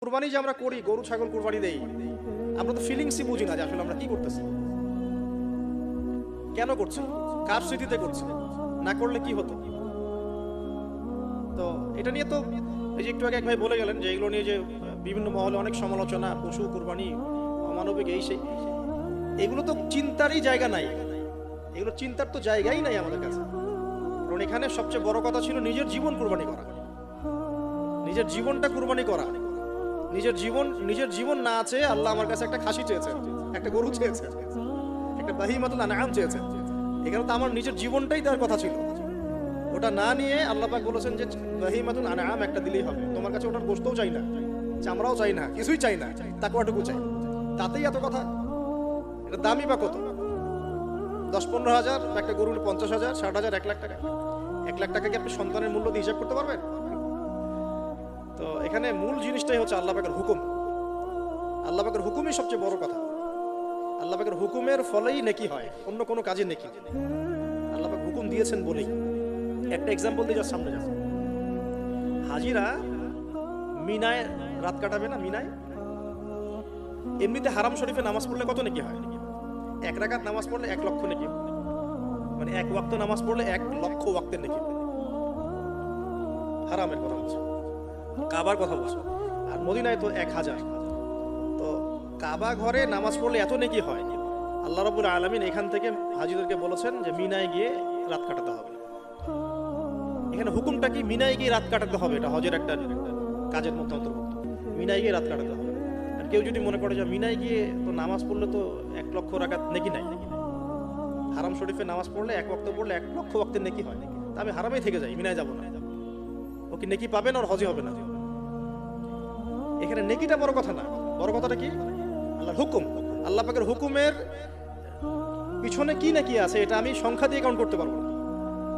কুরবানি যে আমরা করি, গরু ছাগল কুরবানি দেই, আমরা তো ফিলিংসই বুঝি না যে আসলে আমরা কি করতেছি, কেন করছি, কার স্মৃতিতে করছি, না করলে কি হতো। তো এটা নিয়ে তো এই যে একটু আগে এক ভাই বলে গেলেন যে এগুলো নিয়ে যে বিভিন্ন মহলে অনেক সমালোচনা, পশু কুরবানি, অমানবিক, এই সেই, এগুলো তো চিন্তারই জায়গা নাই, এগুলো চিন্তার তো জায়গাই নাই আমাদের কাছে। কারণ এখানে সবচেয়ে বড় কথা ছিল নিজের জীবন কুরবানি করা, নিজের জীবনটা কুরবানি করা। নিজের জীবন না আছে, আল্লাহ আমার কাছে একটা খাসি চেয়েছেন, একটা গরু চেয়েছেন, একটা বাহিমাতুল আনআম চেয়েছেন। এখানে তো আমার নিজের জীবনটাই দেওয়ার কথা ছিল। ওটা না নিয়ে আল্লাহ পাক বলেছেন যে বাহিমাতুল আনআম একটা দিলেই হবে। তোমার কাছে ওটার গোশতও চাই না, চামড়াও চাই না, কিছুই চাই না, তাকওয়াটুকু চাই। তাতেই এত কথা। এটা দামই বা কত? 10-15 হাজার, একটা গরুর 50,000, 60,000, 1 লাখ টাকা। 1 লাখ টাকা কি আপনি সন্তানের মূল্য দিয়ে হিসাব করতে পারবেন? তো এখানে মূল জিনিসটাই হচ্ছে আল্লাহ পাকের হুকুম। আল্লাহ পাকের হুকুমই সবচেয়ে বড় কথা। আল্লাহ পাকের হুকুমের ফলেই নেকি হয়, অন্য কোনো কাজে নেকি। আল্লাহ পাক হুকুম দিয়েছেন বলেই। একটা এক্সাম্পল দিয়ে সামনে যান। হাজিরা মিনায় রাত কাটাবে না, মিনায় এমনিতে হারাম শরীফে নামাজ পড়লে কত নেকি হয়? 1 রাকাত নামাজ পড়লে 1 লক্ষ নেকি, মানে 1 ওয়াক্ত নামাজ পড়লে 1 লক্ষ ওয়াক্তের নেকি। হারামের কথা বলছে, কাবার কথা বলছে। আর মদিনায় তো 1000। তো কাবা ঘরে নামাজ পড়লে এত নেকি হয়। আল্লাহ রাব্বুল আলামিন এখান থেকে হাজিদেরকে বলেছেন যে মিনায় গিয়ে রাত কাটাতে হবে। এখানে হুকুমটা কি? মিনায় গিয়ে রাত কাটাতে হবে, এটা হজের একটা কাজের মধ্যে অন্তর্ভুক্ত। মিনায় গিয়ে রাত কাটাতে হবে। আর কেউ যদি মনে করে যে মিনায় গিয়ে তো নামাজ পড়লে তো 1 লক্ষ রাকাত নেকি নাই, হারাম শরীফে নামাজ পড়লে 1 ওয়াক্ত পড়লে 1 লক্ষ ওয়াক্তের নেকি হয়, তা আমি হারামেই থেকে যাই, মিনায় যাব না, ও কি নেকি পাবে না? ওর হজই হবে না। এখানে নেকিটা বড় কথা না, বড় কথাটা কি? আল্লাহর হুকুম। আল্লাহ পাকের হুকুমের পিছনে কি নেকি আছে এটা আমি সংখ্যা দিয়ে কাউন্ট করতে পারবো না।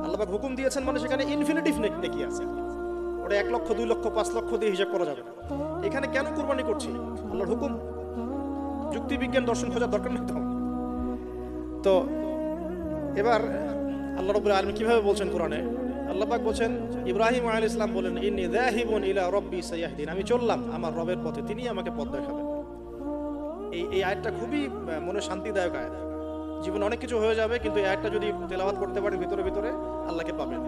আল্লাহ পাক হুকুম দিয়েছেন মানে সেখানে ইনফিনিটিভ নেকি আছে। ওটা 1 লক্ষ, 2 লক্ষ, 5 লক্ষ দিয়ে হিসাব করা যাবে না। এখানে কেন কুরবানি করছি? আল্লাহর হুকুম। যুক্তি বিজ্ঞান দর্শন খোঁজার দরকার নেই তো। তো এবার আল্লাহ রাব্বুল আলামিন কিভাবে বলছেন কোরআনে? আল্লাহ পাক বলেন, ইব্রাহিম আলাইহিস সালাম বলেন, ইন্নী যাহিবুন ইলা রাব্বি সায়াহদিন, আমি চললাম আমার রবের পথে, তিনি আমাকে পথ দেখাবেন। এই আয়াতটা খুবই মনে শান্তিদায়ক আয়াত। জীবনে অনেক কিছু হয়ে যাবে, কিন্তু এই আয়াতটা যদি তেলাওয়াত করতে পারেন ভিতরে ভিতরে, আল্লাহকে পাবেন।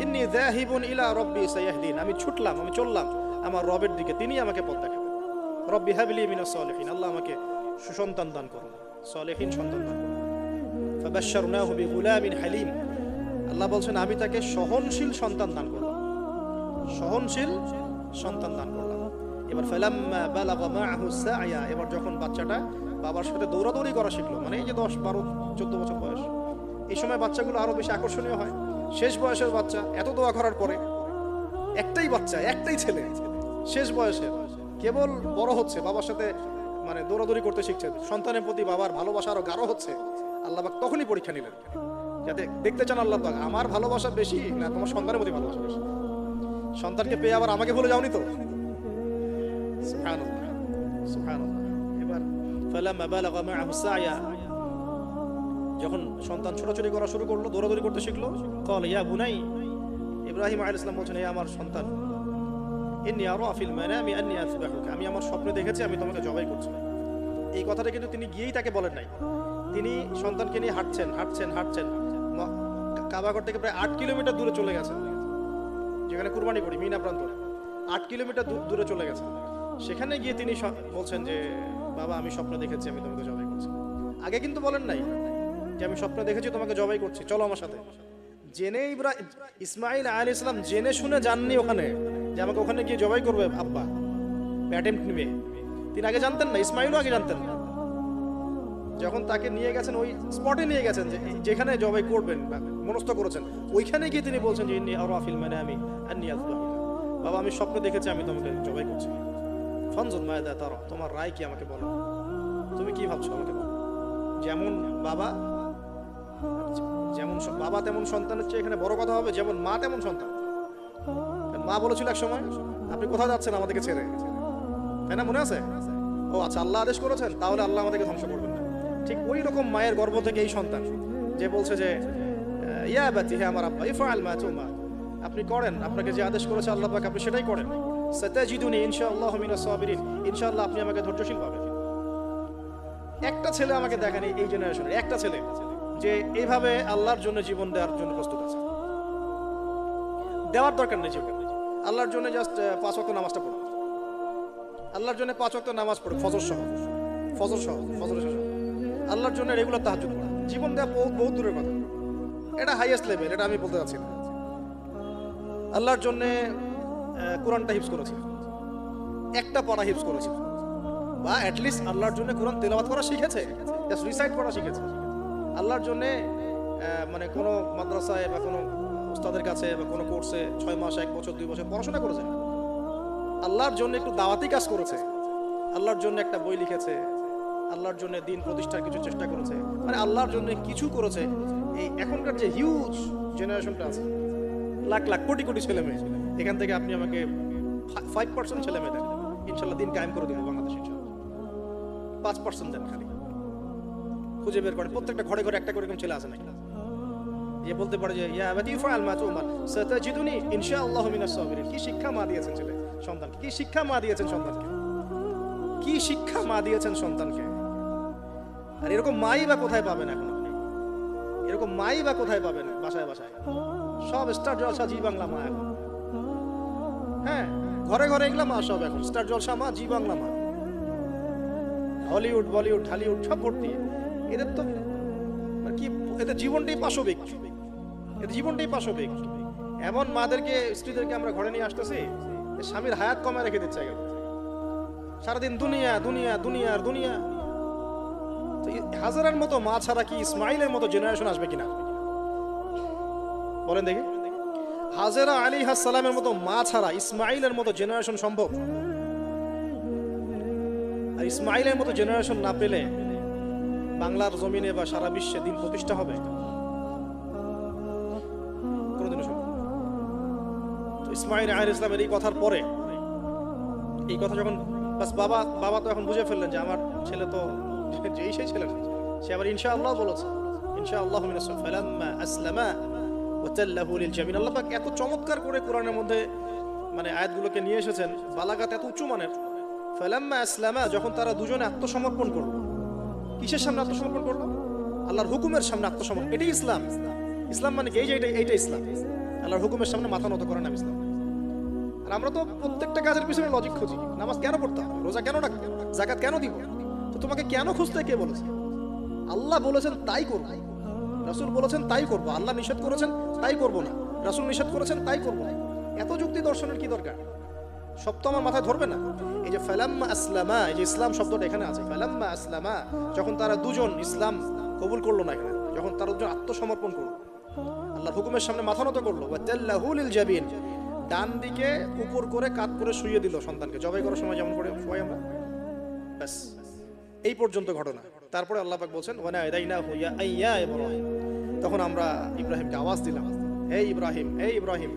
ইন্নী যাহিবুন ইলা রাব্বি সায়াহদিন, আমি ছুটলাম, আমি চললাম আমার রবের দিকে, তিনি আমাকে পথ দেখাবেন। রব্বি হাবলি মিনাস সালিহিন, আল্লাহ আমাকে সুসন্তান দান করুন, সালেহিন সন্তান দান করুন। ফাবাশশারনাহু বিগুলামিন হালিম, আল্লাহ বলছেন আমি তাকে সহনশীল সন্তান দান করলাম, সহনশীল সন্তান দান করলাম। এবার ফালাম্মা বালাগা মাআহু সা'য়া, এবার যখন বাচ্চাটা বাবার সাথে দৌড়াদৌড়ি করা শিখলো, মানে এই যে 10, 12, 14 বছর বয়স, এই সময় বাচ্চাগুলো আরো বেশি আকর্ষণীয় হয়। শেষ বয়সের বাচ্চা, এত দোয়া করার পরে একটাই বাচ্চা, একটাই ছেলে, শেষ বয়সের, কেবল বড় হচ্ছে, বাবার সাথে মানে দৌড়াদৌড়ি করতে শিখছে, সন্তানের প্রতি বাবার ভালোবাসা আরো গাঢ় হচ্ছে। আল্লাহ পাক তখনই পরীক্ষা নিলেন, যাতে দেখতে চান আল্লাহ পাক আমার ভালোবাসা বেশি না তোমার সন্তানের প্রতি ভালোবাসা বেশি। সন্তানকে পেয়ে আবার আমাকে ভুলে যাওনি তো? সুবহানাল্লাহ, সুবহানাল্লাহ। এবার ফালাম্মা বালাগা মাআহু সা'য়া, যখন সন্তান ছোটাছুটি করা শুরু করলো, দৌড়াদৌড়ি করতে শিখলো, ক্বালা ইয়া বুনাই, ইব্রাহিম আলাইহিস সালাম বলছেন, হে আমার সন্তান, ইন্নী আরা ফিল মানামি আন্নী আযবাহুকা, আমি আমার স্বপ্নে দেখেছি আমি তোমাকে জবাই করছি। এই কথাটা কিন্তু তিনি গিয়েই তাকে বলেন নাই, তিনি সন্তানকে নিয়ে হাঁটছেন হাঁটছেন হাঁটছেন, কাবাগর থেকে প্রায় 8 কিলোমিটার দূরে চলে গেছেন, যেখানে কুরবানি করি, মিনা প্রান্ত, 8 কিলোমিটার দূরে চলে গেছেন। সেখানে গিয়ে তিনি বলছেন যে বাবা আমি স্বপ্ন দেখেছি আমি তোমাকে জবাই করছি। আগে কিন্তু বলেন নাই যে আমি স্বপ্ন দেখেছি তোমাকে জবাই করছি, চলো আমার সাথে। জেনে ইসমাইল আলাইহিস সালাম জেনে শুনে যাননি ওখানে যে আমাকে ওখানে গিয়ে জবাই করবে আব্বা, অ্যাটেম্পট নিবে। তিনি আগে জানতেন না, ইসমাইলও আগে জানতেন না। যখন তাকে নিয়ে গেছেন, ওই স্পটে নিয়ে গেছেন যেখানে জবাই করবেন মনস্থ করেছেন, ওইখানে গিয়ে তিনি বলছেন যে ইন্নী আরা ফিল মানামি আন্নী আযবাহুকা, বাবা আমি স্বপ্ন দেখেছি আমি তোমাকে জবাই করছি। ফানজুর মাযা তারা, তোমার রায় কি আমাকে বলো, তুমি কি ভাবছো আমাকে বলো। যেমন বাবা তেমন সন্তানের চেয়ে এখানে বড় কথা হবে, যেমন মা তেমন সন্তান। মা বলেছিল এক সময়, আপনি কোথায় যাচ্ছেন আমাদেরকে ছেড়ে, তাই না? মনে আছে? ও আচ্ছা, আল্লাহ আদেশ করেছেন, তাহলে আল্লাহ আমাদেরকে ধ্বংস করবেন না। ঠিক ওই রকম মায়ের গর্ভ থেকে এই সন্তান যে বলছে যে ইয়া আবাতি, হে আমার আব্বা, ইফআল মা তুমা, আপনি করেন, আপনাকে যে আদেশ করেছে আল্লাহ পাক আপনি সেটাই করেন। সাতাজিদুনি ইনশাআল্লাহু মিনাস সাবিরিন, ইনশাআল্লাহ আপনি আমাকে ধৈর্যশীল পাবেন। একটা ছেলে আমাকে দেখেন এই জেনারেশনের একটা ছেলে যে এইভাবে আল্লাহর জন্য জীবন দেওয়ার জন্য প্রস্তুত আছে। দেওয়ার দরকার নেই জীবন, আল্লাহর জন্য জাস্ট 5 ওয়াক্ত নামাজটা পড়ো, আল্লাহর জন্য 5 ওয়াক্ত নামাজ পড়ো, ফজর সহ আল্লাহর জন্য রেগুলার তাহাজ্জুদ পড়ো। জীবন দেওয়া বহুত দূরের কথা, এটা হাইয়েস্ট লেভেল, এটা আমি বলতে চাচ্ছি না। আল্লাহর জন্য কোরআনটা হিফজ করেছি, একটা পড়া হিফজ করেছি, বা অ্যাটলিস্ট আল্লাহর জন্য কোরআন তেলাওয়াত করা শিখেছে, জাস্ট রিসাইট করা শিখেছে। আল্লাহর জন্য মানে কোনো মাদ্রাসায় বা কোনো উস্তাদের কাছে বা কোনো কোর্সে 6 মাস 1 বছর 2 বছর পড়াশোনা করেছে। আল্লাহর জন্য একটু দাওয়াতি কাজ করেছে, আল্লাহর জন্য একটা বই লিখেছে, আল্লাহর জন্য দিন প্রতিষ্ঠার কিছু চেষ্টা করেছে, মানে আল্লাহর জন্য কিছু করেছে। এই এখনকার যে হিউজ জেনারেশনটা আছে, লাখ লাখ কোটি কোটি ছেলে মেয়ে, এখান থেকে আপনি আমাকে 5% ছেলে মেয়ে দেন, ইনশাল্লাহ দিন কায়েম করে দেবো বাংলাদেশ। ইনশাল্লাহ 5% দেন, খালি খুঁজে বের করেন প্রত্যেকটা ঘরে ঘরে একটা করে এরকম ছেলে আছে নাকি যে বলতে পারে যে ইয়া আবাতি ফাআল মা তুমার সাতাজিদুনি ইনশাআল্লাহু মিনাস সাবিরিন। কি শিক্ষা মা দিয়েছেন ছেলে সন্তানকে, কি শিক্ষা মা দিয়েছেন সন্তানকে, কি শিক্ষা মা দিয়েছেন সন্তানকে। আর এরকম মাই বা কোথায় পাবেন এখন আপনি, এরকম মাই বা কোথায় পাবেন বাসায় বাসায়, সব স্টার জলসা জি বাংলা মা এখন। হ্যাঁ, ঘরে ঘরে এগুলা মা সব এখন, স্টার জলসা মা, জি বাংলা মা, হলিউড বলিউড ঢালিউড সব ভর্তি। এদের তো কি, এদের জীবনটাই পাশবিক, এদের জীবনটাই পাশবিক। এমন মাদেরকে স্ত্রীদেরকে আমরা ঘরে নিয়ে আসতেছি, স্বামীর হায়াত কমায় রেখে দিচ্ছে, সারাদিন দুনিয়া দুনিয়া দুনিয়া আর দুনিয়া। হাজারের মতো মা ছাড়া কি ইসমাইলের মতো জেনারেশন আসবে কিনা বলেন দেখি? হাজেরা আলাইহিস সালামের মতো মা ছাড়া ইসমাইলের মতো জেনারেশন সম্ভব? আর ইসমাইলের মতো জেনারেশন না পেলে বাংলার জমিনে বা সারা বিশ্বে দিন প্রতিষ্ঠা হবে কোনদিনও সম্ভব? তো ইসমাইল আলাইহিস সালামের এই কথার পরে, এই কথা যখন বাস বাবা তো এখন বুঝে ফেললেন যে আমার ছেলে তো যেই সেই ছেলে, সে আবার ইনশাআল্লাহ বলেছে, ইনশাআল্লাহু মিনাস ফালাম্মা আসলামা ওয়া তাল্লাহু লিল জামিন। আল্লাহ পাক এত চমৎকার করে কোরআনের মধ্যে মানে আয়াতগুলোকে নিয়ে এসেছেন, বালাগাত এত উঁচু মানের। ফালাম্মা আসলামা, যখন তারা দুজনে আত্মসমর্পণ করলো। কিসের সামনে আত্মসমর্পণ করলো? আল্লাহর হুকুমের সামনে আত্মসমর্পণ। এটাই ইসলাম। ইসলাম মানে কি? এইটা ইসলাম। আল্লাহর হুকুমের সামনে মাথা নত করার নাম ইসলাম। আর আমরা তো প্রত্যেকটা কাজের পিছনে লজিক খুঁজি। নামাজ কেন পড়তে হবে, রোজা কেন রাখতে হবে, যাকাত কেন দিব? তো তোমাকে কেন খুঁজতে কে বলেছে? আল্লাহ বলেছেন তাই করব, রাসূল বলেছেন তাই করব। আল্লাহ নিষেধ করেছেন তাই করব না, রাসূল নিষেধ করেছেন তাই করব না। এত যুক্তি দর্শনের কি দরকার? সব তো আমার মাথায় ধরবে না। এই যে ফালাম্মা আসলামা, এই যে ইসলাম শব্দটা এখানে আছে, ফালাম্মা আসলামা, যখন তারা দুজন ইসলাম কবুল করলো না, এখানে যখন তারা দুজন আত্মসমর্পণ করলো, আল্লাহর হুকুমের সামনে মাথা নত করলো, ওয়া তাল্লাহু লিল জাবিন, ডান দিকে উপর করে কাত করে শুইয়ে দিল সন্তানকে, জবাই করার সময় যেমন করে শুয়াই আমরা, ব্যাস এই পর্যন্ত ঘটনা। তারপরে আল্লাহ পাক বলছেন ওয়ানা আদাইনাহু ইয়া ইব্রাহিম, তখন আমরা ইব্রাহিমকে আওয়াজ দিলাম, হে ইব্রাহিম, হে ইব্রাহিম।